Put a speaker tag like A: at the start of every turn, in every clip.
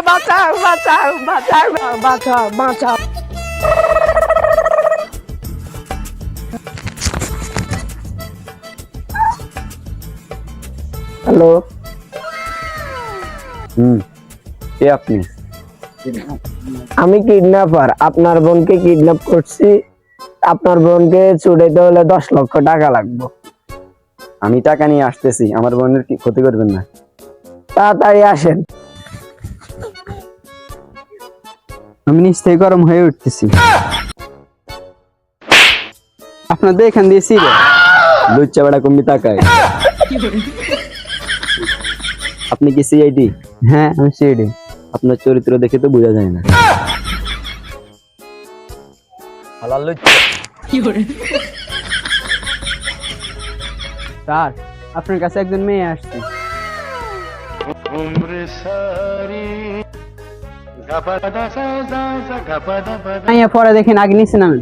A: বাঁচাও বাঁচাও বাঁচাও বাঁচাও বাঁচাও। হ্যালো,
B: কে আপনি?
A: আমি কিডন্যাপার। আপনার বোনকে কিডন্যাপ করছি। আপনার বোনকে ছুটাইতে হলে 10 লক্ষ টাকা লাগবে।
B: আমি টাকা নিয়ে আসতেছি, আমার বোনের কি ক্ষতি করবেন না।
A: তাড়াতাড়ি আসেন।
C: আমি নিশ্চয়ই গরম হয়ে উঠতেছি। আপনাদের এখান দিয়ে ছিল
B: লুচ্চা বেড়া কমবি তাকায়। আপনি কি সিআইডি?
C: হ্যাঁ আমি সিডি।
B: আপনার চরিত্র দেখে তো বোঝা যায় না। হালাল লুচ্চা।
C: স্যার আপনার কাছে একজন মেয়ে আসছে। পরে দেখেন আগে নিচে নামেন।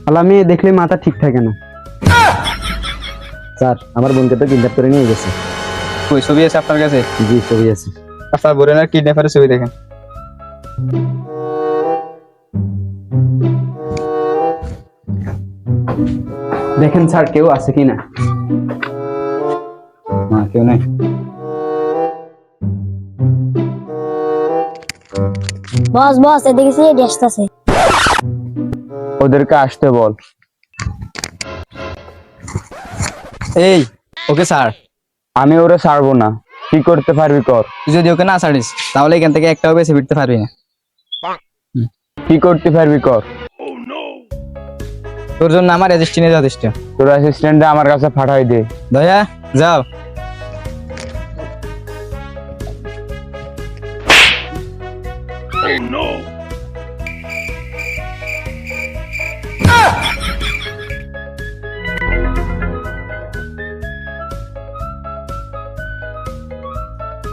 C: আলা মেয়ে দেখলে মাথা ঠিক থাকে না।
B: স্যার, আমার বোনকে তো কিডন্যাপ করে নিয়ে গেছে।
C: ওই ছবি আছে আপনার কাছে?
B: জি, ছবি আছে।
C: আপনার বোনের কিডন্যাপারের ছবি দেখেন। দেখেন স্যার কেউ আছে কিনা। না কেউ নেই।
D: বস বস এদিকে সিআইডি আসতেছে।
B: ওদেরকে আসতে বল।
C: এই ওকে স্যার,
B: আমি ওরে ছাড়বো না। কি করতে পারবি কর।
C: তুই যদি ওকে না ছাড়িস তাহলে এখান থেকে একটাও বেশি ফিরতে পারবি না।
B: কি করতে পারবি কর।
C: তোর জন্য আমার অ্যাসিস্ট্যান্ট যথেষ্ট।
B: তোর অ্যাসিস্ট্যান্ট আমার কাছে পাঠাই দে।
C: দয়া যাও।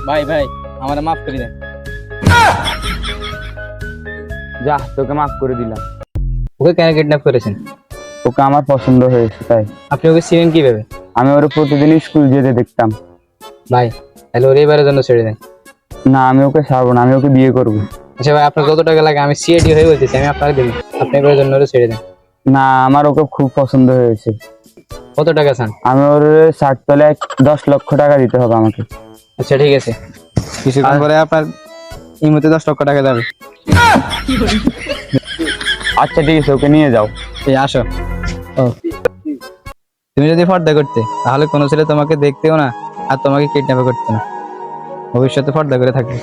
C: ভাই ভাই আমাদের মাফ করে দেন।
B: যা, তোকে মাফ করে দিলাম।
C: ওকে কেন কিডন্যাপ করেছেন?
B: ওকে আমার পছন্দ হয়েছে তাই।
C: আপনি ওকে চিনেন কিভাবে?
B: আমি ওরে প্রতিদিন স্কুল যেতে দেখতাম।
C: ভাই তাহলে ওর এবারের জন্য ছেড়ে দেন।
B: না, আমি ওকে ছাড়বো না, আমি ওকে বিয়ে করবো।
C: আচ্ছা ভাই আপনার কত টাকা লাগে? আমি সিআইডি হয়ে বলতেছি, আমি আপনাকে দেবো। আপনি এবারের জন্য ওরে ছেড়ে দেন।
B: না, আমার ওকে খুব পছন্দ হয়েছে।
C: কত টাকা চান?
B: আমি ওর 60 তলায় 10 লক্ষ টাকা দিতে হবে আমাকে।
C: আচ্ছা ঠিক আছে, কিছুক্ষণ পরে আপনার এই মুহূর্তে 10 লক্ষ টাকা যাবে।
B: আচ্ছা ঠিক আছে, ওকে নিয়ে যাও।
C: এই আসো। ও তুমি যদি পর্দা করতে তাহলে কোনো ছেলে তোমাকে দেখতেও না আর তোমাকে কিডন্যাপ করতে না। ভবিষ্যতে পর্দা করে থাকবে।